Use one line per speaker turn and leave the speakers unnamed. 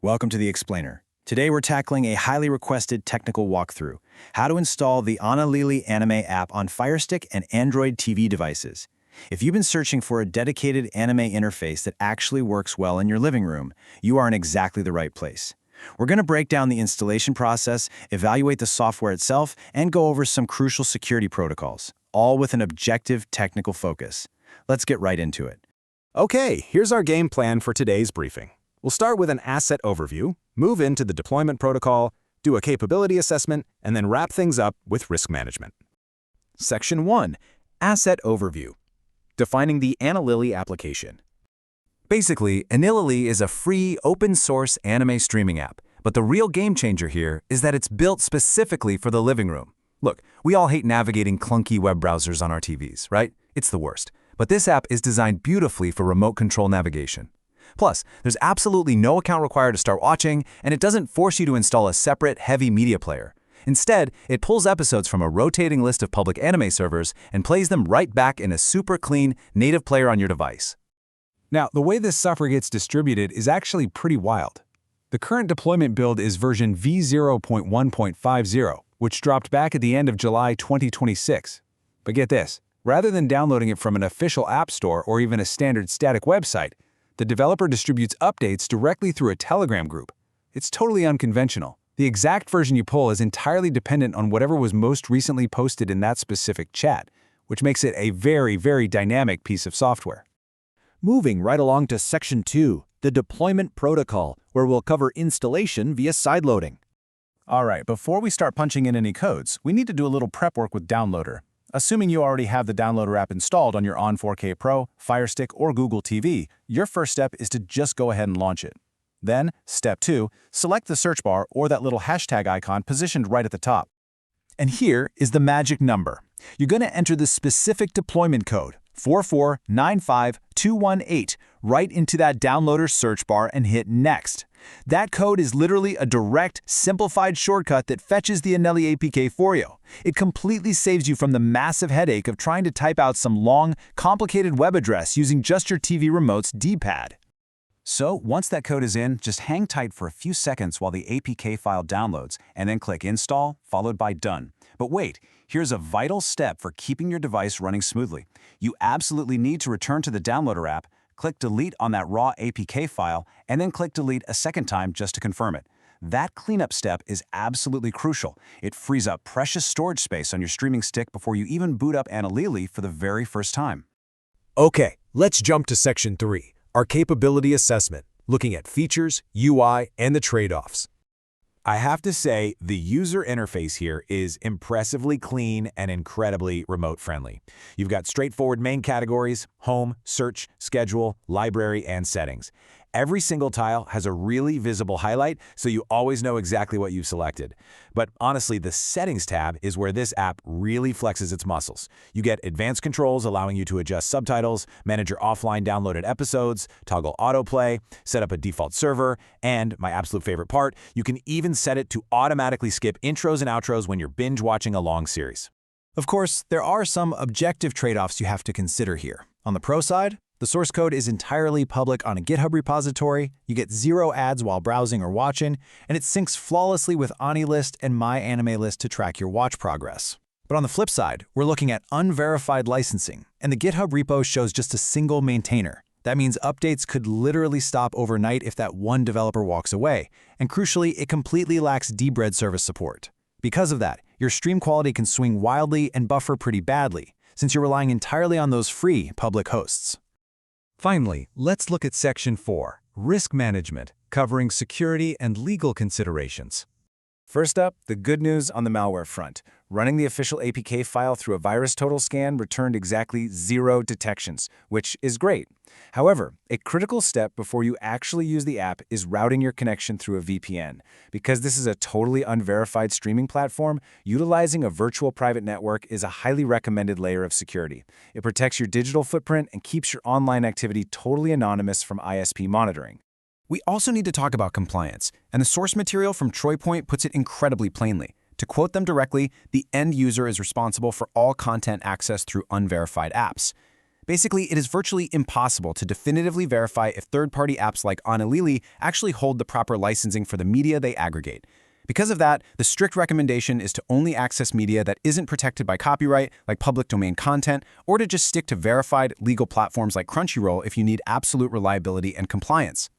Welcome to the Explainer. Today we're tackling a highly requested technical walkthrough, how to install the Anilili Anime App on Firestick and Android TV devices. If you've been searching for a dedicated anime interface that actually works well in your living room, you are in exactly the right place. We're going to break down the installation process, evaluate the software itself, and go over some crucial security protocols, all with an objective technical focus. Let's get right into it.
Okay, here's our game plan for today's briefing. We'll start with an asset overview, move into the deployment protocol, do a capability assessment, and then wrap things up with risk management.
Section 1. Asset Overview. Defining the Anilili application. Basically, Anilili is a free, open-source anime streaming app, but the real game changer here is that it's built specifically for the living room. Look, we all hate navigating clunky web browsers on our TVs, right? It's the worst. But this app is designed beautifully for remote control navigation. Plus, there's absolutely no account required to start watching, and it doesn't force you to install a separate, heavy media player. Instead, it pulls episodes from a rotating list of public anime servers and plays them right back in a super clean, native player on your device.
Now, the way this software gets distributed is actually pretty wild. The current deployment build is version v0.1.50, which dropped back at the end of July 2026. But get this, rather than downloading it from an official app store or even a standard static website, the developer distributes updates directly through a Telegram group. It's totally unconventional. The exact version you pull is entirely dependent on whatever was most recently posted in that specific chat, which makes it a very, very dynamic piece of software.
Moving right along to Section 2, the deployment protocol, where we'll cover installation via sideloading.
All right, before we start punching in any codes, we need to do a little prep work with Downloader. Assuming you already have the Downloader app installed on your On 4K Pro, Firestick, or Google TV, your first step is to just go ahead and launch it. Then, step 2, select the search bar or that little hashtag icon positioned right at the top. And here is the magic number. You're going to enter the specific deployment code, 4495218, right into that Downloader search bar and hit Next. That code is literally a direct, simplified shortcut that fetches the Anilili APK for you. It completely saves you from the massive headache of trying to type out some long, complicated web address using just your TV remote's D-pad. So, once that code is in, just hang tight for a few seconds while the APK file downloads, and then click Install, followed by Done. But wait, here's a vital step for keeping your device running smoothly. You absolutely need to return to the Downloader app, click Delete on that raw APK file, and then click Delete a second time just to confirm it. That cleanup step is absolutely crucial. It frees up precious storage space on your streaming stick before you even boot up Anilili for the very first time.
Okay, let's jump to Section 3, our capability assessment, looking at features, UI, and the trade-offs.
I have to say, the user interface here is impressively clean and incredibly remote-friendly. You've got straightforward main categories: home, search, schedule, library, and settings. Every single tile has a really visible highlight, so you always know exactly what you've selected. But honestly, the Settings tab is where this app really flexes its muscles. You get advanced controls allowing you to adjust subtitles, manage your offline downloaded episodes, toggle autoplay, set up a default server, and, my absolute favorite part, you can even set it to automatically skip intros and outros when you're binge watching a long series.
Of course, there are some objective trade-offs you have to consider here. On the pro side, the source code is entirely public on a GitHub repository, you get 0 ads while browsing or watching, and it syncs flawlessly with AniList and MyAnimeList to track your watch progress. But on the flip side, we're looking at unverified licensing, and the GitHub repo shows just a single maintainer. That means updates could literally stop overnight if that one developer walks away, and crucially, it completely lacks debred service support. Because of that, your stream quality can swing wildly and buffer pretty badly, since you're relying entirely on those free public hosts.
Finally, let's look at Section 4, Risk Management, covering security and legal considerations.
First up, the good news on the malware front. Running the official APK file through a virus total scan returned exactly 0 detections, which is great. However, a critical step before you actually use the app is routing your connection through a VPN. Because this is a totally unverified streaming platform, utilizing a virtual private network is a highly recommended layer of security. It protects your digital footprint and keeps your online activity totally anonymous from ISP monitoring. We also need to talk about compliance, and the source material from TroyPoint puts it incredibly plainly. To quote them directly, the end user is responsible for all content accessed through unverified apps.
Basically, it is virtually impossible to definitively verify if third-party apps like Anilili actually hold the proper licensing for the media they aggregate. Because of that, the strict recommendation is to only access media that isn't protected by copyright, like public domain content, or to just stick to verified legal platforms like Crunchyroll if you need absolute reliability and compliance.